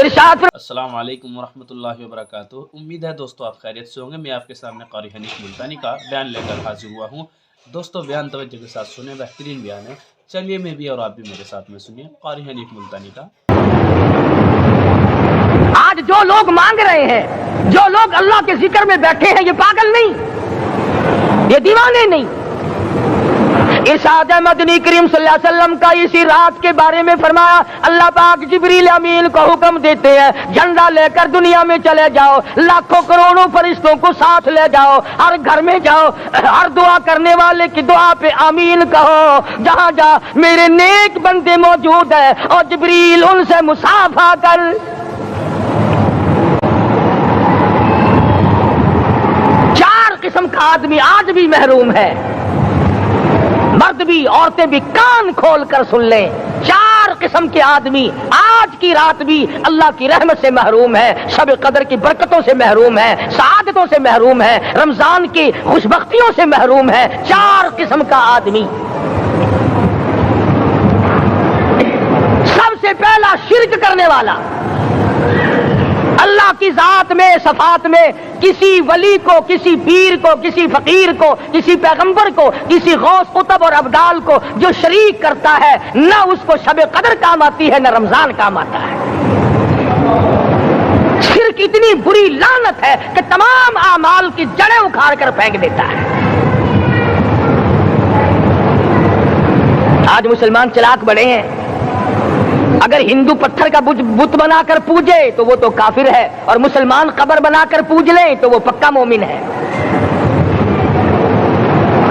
السلام علیکم ورحمۃ اللہ وبرکاتہ۔ امید ہے دوستو آپ خیریت سے ہوں گے۔ میں آپ کے سامنے قاری حنیف ملتانی کا بیان لے کر حاضر ہوا ہوں۔ دوستو بیان توجہ کے ساتھ سنیں، بہترین بیان ہے، چلیے میں بھی اور آپ بھی میرے ساتھ میں سنیے قاری حنیف ملتانی کا۔ آج جو لوگ مانگ رہے ہیں، جو لوگ اللہ کے ذکر میں بیٹھے ہیں، یہ پاگل نہیں، یہ دیوانے نہیں۔ اس آیت مدنی کریم صلی اللہ علیہ وسلم کا اسی رات کے بارے میں فرمایا، اللہ پاک جبریل امین کو حکم دیتے ہیں، جھنڈا لے کر دنیا میں چلے جاؤ، لاکھوں کروڑوں فرشتوں کو ساتھ لے جاؤ، ہر گھر میں جاؤ، ہر دعا کرنے والے کی دعا پہ آمین کہو، جہاں جا میرے نیک بندے موجود ہیں اور جبریل ان سے مصافحہ کر۔ چار قسم کا آدمی آج بھی محروم ہے، مرد بھی عورتیں بھی کان کھول کر سن لیں۔ چار قسم کے آدمی آج کی رات بھی اللہ کی رحمت سے محروم ہے، شب قدر کی برکتوں سے محروم ہے، سعادتوں سے محروم ہے، رمضان کی خوشبختیوں سے محروم ہے۔ چار قسم کا آدمی۔ سب سے پہلا شرک کرنے والا، اللہ کی ذات میں صفات میں کسی ولی کو، کسی پیر کو، کسی فقیر کو، کسی پیغمبر کو، کسی غوث قطب اور ابدال کو جو شریک کرتا ہے، نہ اس کو شب قدر کام آتی ہے، نہ رمضان کام آتا ہے۔ شرک اتنی بری لعنت ہے کہ تمام اعمال کی جڑیں اکھاڑ کر پھینک دیتا ہے۔ آج مسلمان چلاک بڑے ہیں، اگر ہندو پتھر کا بت بنا کر پوجے تو وہ تو کافر ہے، اور مسلمان قبر بنا کر پوج لیں تو وہ پکا مومن ہے۔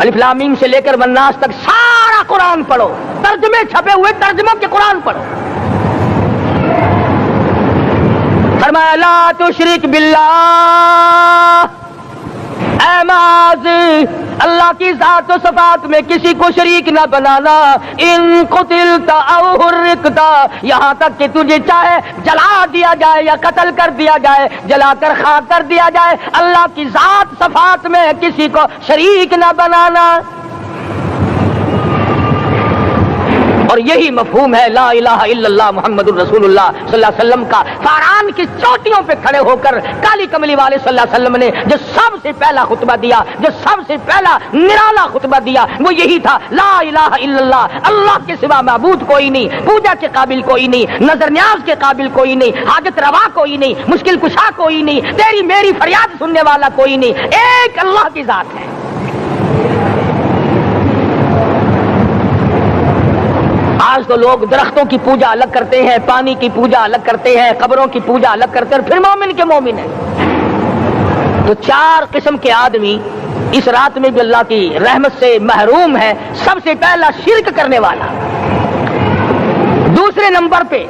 الف لام میم سے لے کر والناس تک سارا قرآن پڑھو، ترجمے چھپے ہوئے ترجموں کے قرآن پڑھو۔ فرمایا لا تشرک باللہ، اے معاذ اللہ کی ذات و صفات میں کسی کو شریک نہ بنانا۔ ان قتلت او حرقت، یہاں تک کہ تجھے چاہے جلا دیا جائے یا قتل کر دیا جائے، جلا کر خاک کر دیا جائے، اللہ کی ذات صفات میں کسی کو شریک نہ بنانا۔ اور یہی مفہوم ہے لا الہ الا اللہ محمد الرسول اللہ صلی اللہ علیہ وسلم کا۔ فاران کی چوٹیوں پہ کھڑے ہو کر کالی کملی والے صلی اللہ علیہ وسلم نے جو سب سے پہلا خطبہ دیا، جو سب سے پہلا نرالا خطبہ دیا، وہ یہی تھا لا الہ الا اللہ، اللہ کے سوا معبود کوئی نہیں، پوجا کے قابل کوئی نہیں، نظر نیاز کے قابل کوئی نہیں، حاجت روا کوئی نہیں، مشکل کشا کوئی نہیں، تیری میری فریاد سننے والا کوئی نہیں، ایک اللہ کی ذات ہے۔ آج تو لوگ درختوں کی پوجا الگ کرتے ہیں، پانی کی پوجا الگ کرتے ہیں، قبروں کی پوجا الگ کرتے ہیں، پھر مومن کے مومن ہیں۔ تو چار قسم کے آدمی اس رات میں بھی اللہ کی رحمت سے محروم ہے۔ سب سے پہلا شرک کرنے والا، دوسرے نمبر پہ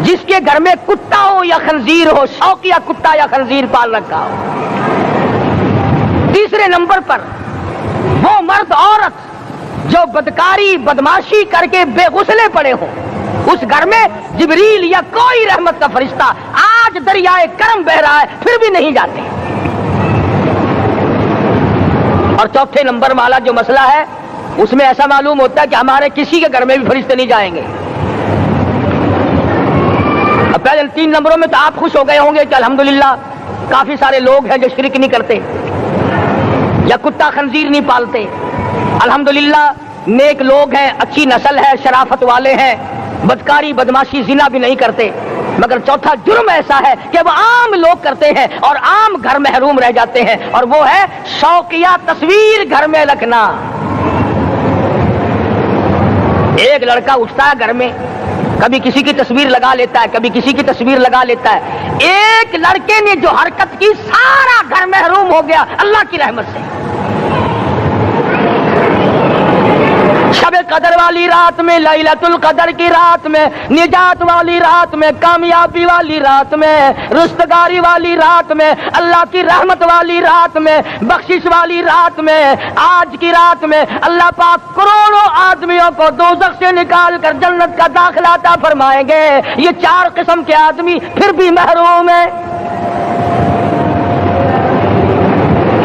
جس کے گھر میں کتا ہو یا خنزیر ہو، شوقیہ کتا یا خنزیر پال رکھا ہو۔ تیسرے نمبر پر وہ مرد عورت جو بدکاری بدماشی کر کے بے غسلے پڑے ہوں، اس گھر میں جبریل یا کوئی رحمت کا فرشتہ آج دریائے کرم بہ رہا ہے پھر بھی نہیں جاتے۔ اور چوتھے نمبر والا جو مسئلہ ہے، اس میں ایسا معلوم ہوتا ہے کہ ہمارے کسی کے گھر میں بھی فرشتے نہیں جائیں گے۔ اب پہلے 3 نمبروں میں تو آپ خوش ہو گئے ہوں گے کہ الحمدللہ کافی سارے لوگ ہیں جو شرک نہیں کرتے یا کتا خنزیر نہیں پالتے، الحمدللہ نیک لوگ ہیں، اچھی نسل ہے، شرافت والے ہیں، بدکاری بدماشی زنا بھی نہیں کرتے۔ مگر چوتھا جرم ایسا ہے کہ وہ عام لوگ کرتے ہیں اور عام گھر محروم رہ جاتے ہیں، اور وہ ہے شوقیہ تصویر گھر میں رکھنا۔ ایک لڑکا اٹھتا ہے گھر میں، کبھی کسی کی تصویر لگا لیتا ہے، کبھی کسی کی تصویر لگا لیتا ہے۔ ایک لڑکے نے جو حرکت کی، سارا گھر محروم ہو گیا اللہ کی رحمت سے۔ شب قدر والی رات میں، لیلۃ القدر کی رات میں، نجات والی رات میں، کامیابی والی رات میں، رستگاری والی رات میں، اللہ کی رحمت والی رات میں، بخشش والی رات میں، آج کی رات میں اللہ پاک کروڑوں آدمیوں کو دوزخ سے نکال کر جنت کا داخلہ عطا فرمائیں گے۔ یہ چار قسم کے آدمی پھر بھی محروم ہیں۔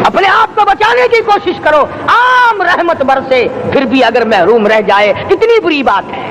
اپنے آپ کو بچانے کی کوشش کرو، عام رحمت برسے پھر بھی اگر محروم رہ جائے کتنی بری بات ہے۔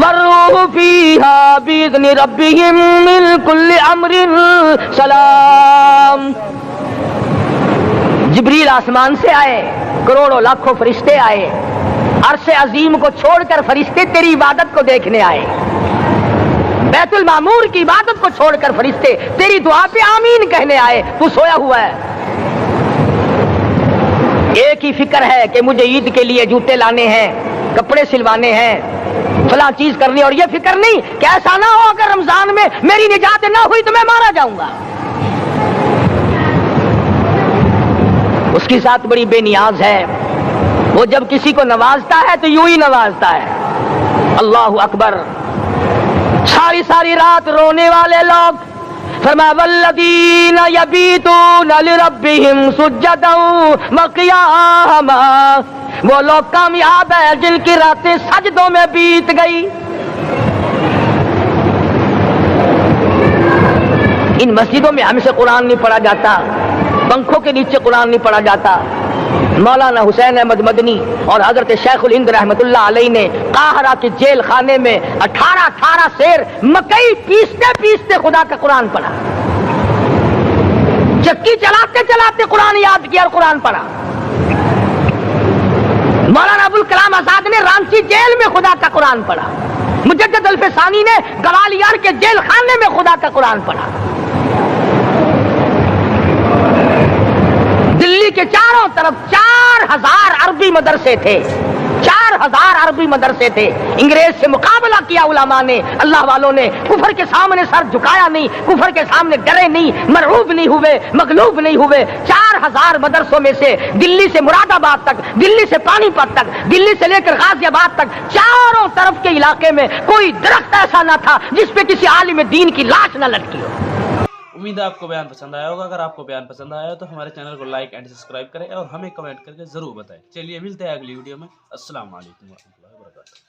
والروح فیہا بإذن ربہم من کل امر سلام۔ جبریل آسمان سے آئے، کروڑوں لاکھوں فرشتے آئے، عرش عظیم کو چھوڑ کر فرشتے تیری عبادت کو دیکھنے آئے، بیت المعمور کی عبادت کو چھوڑ کر فرشتے تیری دعا پہ آمین کہنے آئے، تو سویا ہوا ہے۔ ایک ہی فکر ہے کہ مجھے عید کے لیے جوتے لانے ہیں، کپڑے سلوانے ہیں، فلاں چیز کرنی، اور یہ فکر نہیں کہ ایسا نہ ہو اگر رمضان میں میری نجات نہ ہوئی تو میں مارا جاؤں گا۔ اس کی ذات بڑی بے نیاز ہے، وہ جب کسی کو نوازتا ہے تو یوں ہی نوازتا ہے۔ اللہ اکبر۔ ساری ساری رات رونے والے لوگ، فرمایا والذین یبیتون لربہم سجدا وقیاما، وہ لوگ کامیاب ہیں جن کی راتیں سجدوں میں بیت گئی۔ ان مسجدوں میں ہم سے قرآن نہیں پڑھا جاتا، پنکھوں کے نیچے قرآن نہیں پڑھا جاتا۔ مولانا حسین احمد مدنی اور حضرت شیخ الہند رحمت اللہ علیہ نے قاہرہ کے جیل خانے میں 18 سیر مکئی پیستے پیستے خدا کا قرآن پڑھا، چکی چلاتے چلاتے قرآن یاد کیا اور قرآن پڑھا۔ مولانا ابوالکلام آزاد نے رانچی جیل میں خدا کا قرآن پڑھا، مجدد الفسانی نے گوالیار کے جیل خانے میں خدا کا قرآن پڑھا۔ دلی کے چاروں طرف 4000 عربی مدرسے تھے، 4000 عربی مدرسے تھے۔ انگریز سے مقابلہ کیا علماء نے، اللہ والوں نے، کفر کے سامنے سر جھکایا نہیں، کفر کے سامنے ڈرے نہیں، مرعوب نہیں ہوئے، مغلوب نہیں ہوئے۔ 4000 مدرسوں میں سے دلی سے مراد آباد تک، دلی سے پانی پت تک، دلی سے لے کر غازی آباد تک، چاروں طرف کے علاقے میں کوئی درخت ایسا نہ تھا جس پہ کسی عالم دین کی لاش نہ لٹکی ہو۔ امید ہے آپ کو بیان پسند آیا ہوگا۔ اگر آپ کو بیان پسند آیا تو ہمارے چینل کو لائک اینڈ سبسکرائب کریں اور ہمیں کمنٹ کر کے ضرور بتائیں۔ چلیے ملتے ہیں اگلی ویڈیو میں۔ السلام علیکم ورحمۃ اللہ وبرکاتہ۔